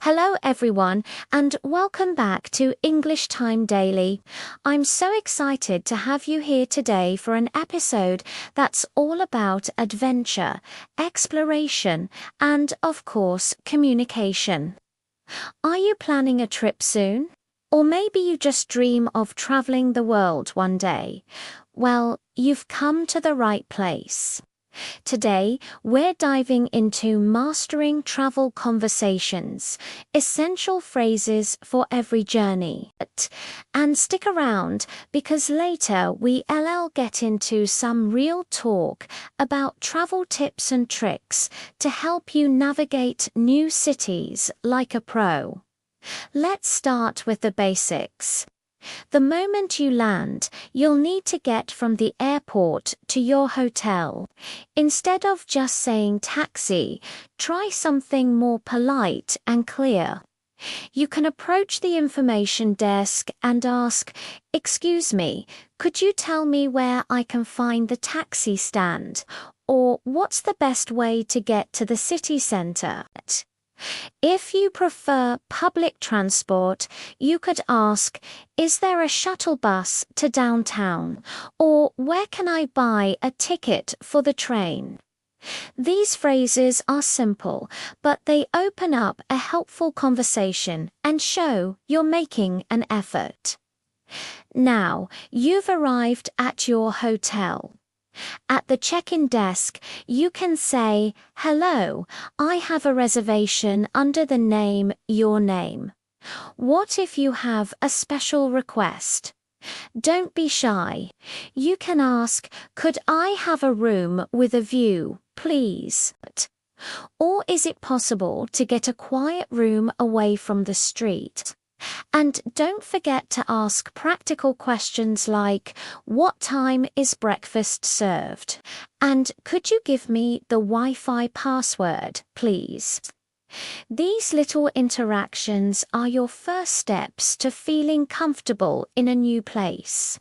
Hello everyone, and welcome back to English Time Daily. I'm so excited to have you here today for an episode that's all about adventure, exploration, and of course, communication. Are you planning a trip soon? Or maybe you just dream of traveling the world one day. Well, you've come to the right place. Today, we're diving into mastering travel conversations, essential phrases for every journey. And stick around because later we'll get into some real talk about travel tips and tricks to help you navigate new cities like a pro. Let's start with the basics. The moment you land, you'll need to get from the airport to your hotel. Instead of just saying taxi, try something more polite and clear. You can approach the information desk and ask, "Excuse me, could you tell me where I can find the taxi stand? Or what's the best way to get to the city centre?" If you prefer public transport, you could ask, "Is there a shuttle bus to downtown?" Or "Where can I buy a ticket for the train?" These phrases are simple, but they open up a helpful conversation and show you're making an effort. Now, you've arrived at your hotel. At the check-in desk, you can say, "Hello, I have a reservation under the name, your name." What if you have a special request? Don't be shy. You can ask, "Could I have a room with a view, please?" Or is it possible to get a quiet room away from the street? And don't forget to ask practical questions like, "What time is breakfast served?" And "Could you give me the Wi-Fi password, please?" These little interactions are your first steps to feeling comfortable in a new place.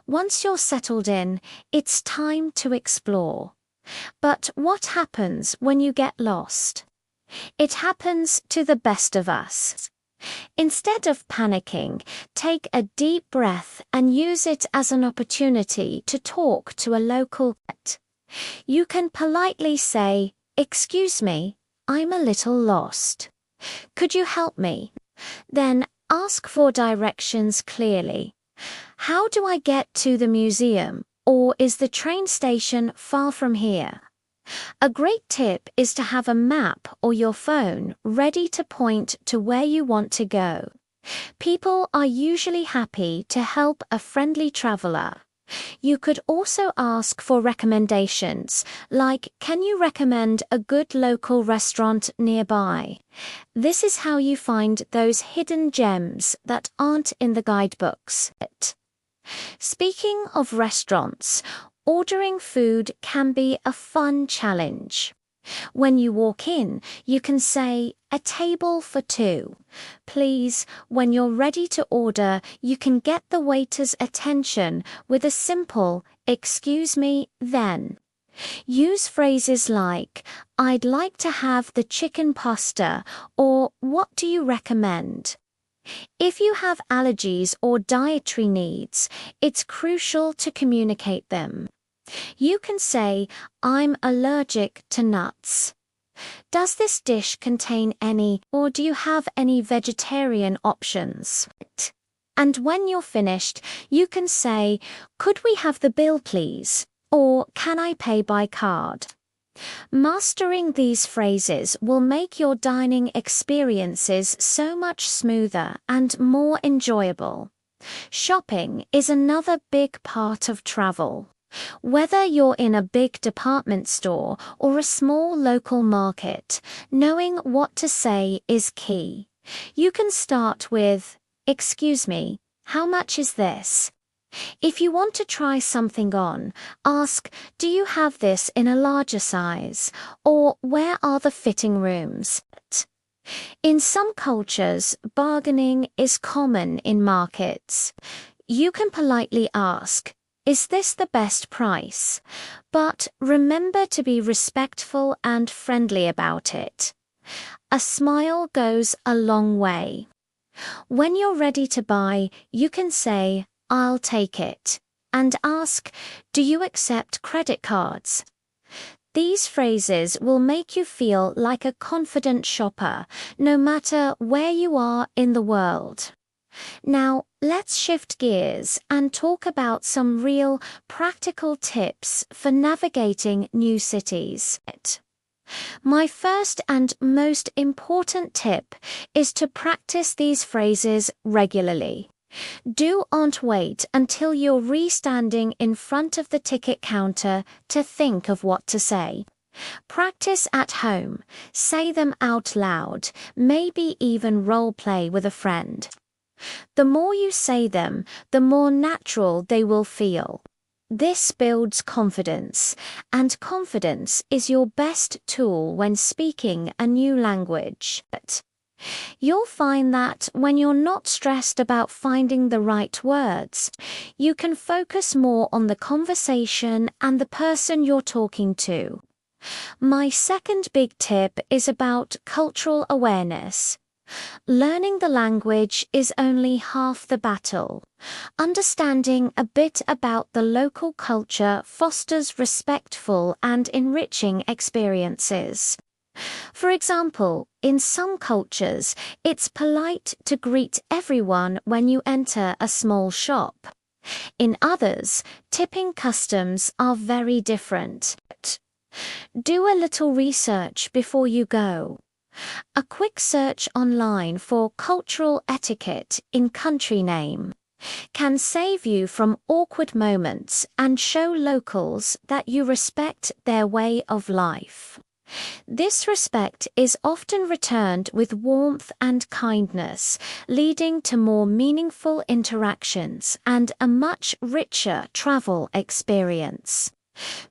Once you're settled in, it's time to explore. But what happens when you get lost? It happens to the best of us. Instead of panicking, take a deep breath and use it as an opportunity to talk to a local vet. You can politely say, "Excuse me, I'm a little lost. Could you help me?" Then ask for directions clearly. "How do I get to the museum? Or is the train station far from here?" A great tip is to have a map or your phone ready to point to where you want to go. People are usually happy to help a friendly traveler. You could also ask for recommendations, like, "Can you recommend a good local restaurant nearby?" This is how you find those hidden gems that aren't in the guidebooks. Speaking of restaurants, ordering food can be a fun challenge. When you walk in, you can say, "A table for two, please." When you're ready to order, you can get the waiter's attention with a simple, "Excuse me, then." Use phrases like, "I'd like to have the chicken pasta," or "What do you recommend?" If you have allergies or dietary needs, it's crucial to communicate them. You can say, "I'm allergic to nuts." "Does this dish contain any, or do you have any vegetarian options?" And when you're finished, you can say, "Could we have the bill, please?" Or "Can I pay by card?" Mastering these phrases will make your dining experiences so much smoother and more enjoyable. Shopping is another big part of travel. Whether you're in a big department store or a small local market, knowing what to say is key. You can start with, "Excuse me, how much is this?" If you want to try something on, ask, "Do you have this in a larger size?" Or "Where are the fitting rooms?" In some cultures, bargaining is common in markets. You can politely ask, "Is this the best price?" But remember to be respectful and friendly about it. A smile goes a long way. When you're ready to buy, you can say, "I'll take it," and ask, "Do you accept credit cards?" These phrases will make you feel like a confident shopper, no matter where you are in the world. Now, let's shift gears and talk about some real, practical tips for navigating new cities. My first and most important tip is to practice these phrases regularly. Do not wait until you're re-standing in front of the ticket counter to think of what to say. Practice at home, say them out loud, maybe even role play with a friend. The more you say them, the more natural they will feel. This builds confidence, and confidence is your best tool when speaking a new language. You'll find that when you're not stressed about finding the right words, you can focus more on the conversation and the person you're talking to. My second big tip is about cultural awareness. Learning the language is only half the battle. Understanding a bit about the local culture fosters respectful and enriching experiences. For example, in some cultures, it's polite to greet everyone when you enter a small shop. In others, tipping customs are very different. Do a little research before you go. A quick search online for cultural etiquette in country name can save you from awkward moments and show locals that you respect their way of life. This respect is often returned with warmth and kindness, leading to more meaningful interactions and a much richer travel experience.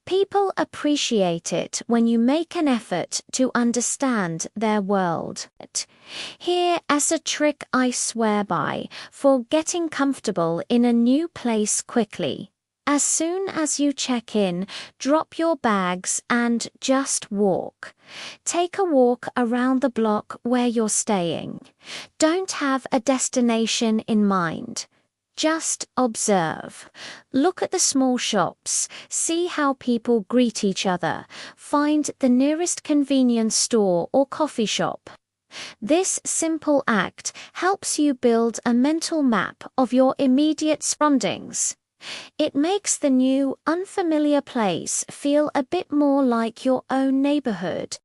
People appreciate it when you make an effort to understand their world. Here is a trick I swear by for getting comfortable in a new place quickly. As soon as you check in, drop your bags and just walk. Take a walk around the block where you're staying. Don't have a destination in mind. Just observe. Look at the small shops, see how people greet each other, find the nearest convenience store or coffee shop. This simple act helps you build a mental map of your immediate surroundings. It makes the new, unfamiliar place feel a bit more like your own neighborhood.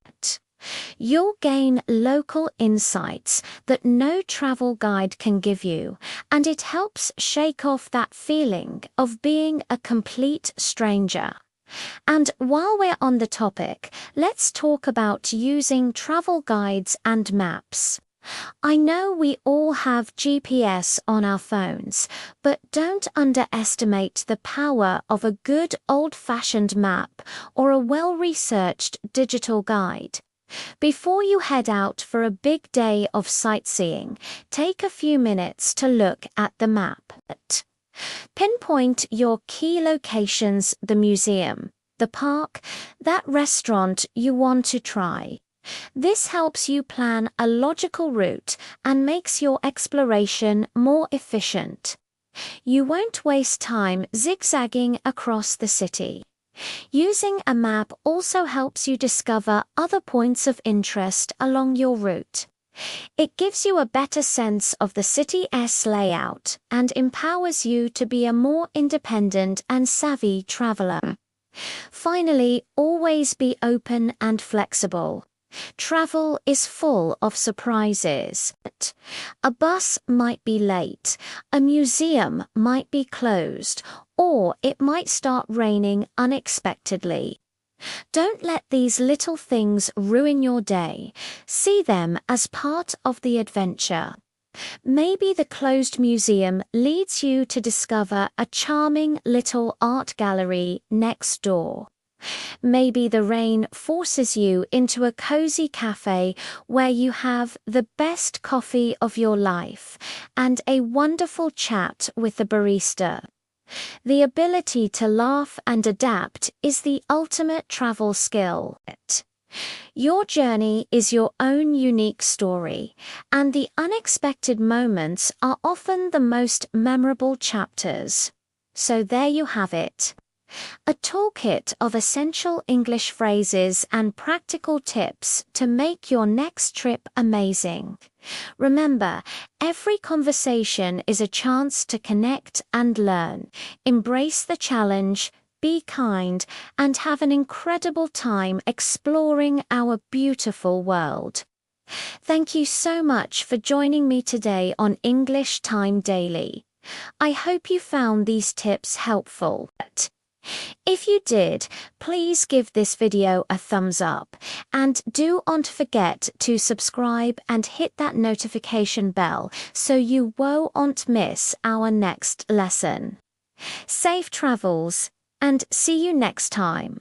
You'll gain local insights that no travel guide can give you, and it helps shake off that feeling of being a complete stranger. And while we're on the topic, let's talk about using travel guides and maps. I know we all have GPS on our phones, but don't underestimate the power of a good old-fashioned map or a well-researched digital guide. Before you head out for a big day of sightseeing, take a few minutes to look at the map. Pinpoint your key locations: the museum, the park, that restaurant you want to try. This helps you plan a logical route and makes your exploration more efficient. You won't waste time zigzagging across the city. Using a map also helps you discover other points of interest along your route. It gives you a better sense of the city's layout and empowers you to be a more independent and savvy traveler. Finally, always be open and flexible. Travel is full of surprises. A bus might be late, a museum might be closed, or it might start raining unexpectedly. Don't let these little things ruin your day. See them as part of the adventure. Maybe the closed museum leads you to discover a charming little art gallery next door. Maybe the rain forces you into a cozy cafe where you have the best coffee of your life and a wonderful chat with the barista. The ability to laugh and adapt is the ultimate travel skill. Your journey is your own unique story, and the unexpected moments are often the most memorable chapters. So there you have it. A toolkit of essential English phrases and practical tips to make your next trip amazing. Remember, every conversation is a chance to connect and learn. Embrace the challenge, be kind, and have an incredible time exploring our beautiful world. Thank you so much for joining me today on English Time Daily. I hope you found these tips helpful. If you did, please give this video a thumbs up, and do not forget to subscribe and hit that notification bell so you won't miss our next lesson. Safe travels, and see you next time.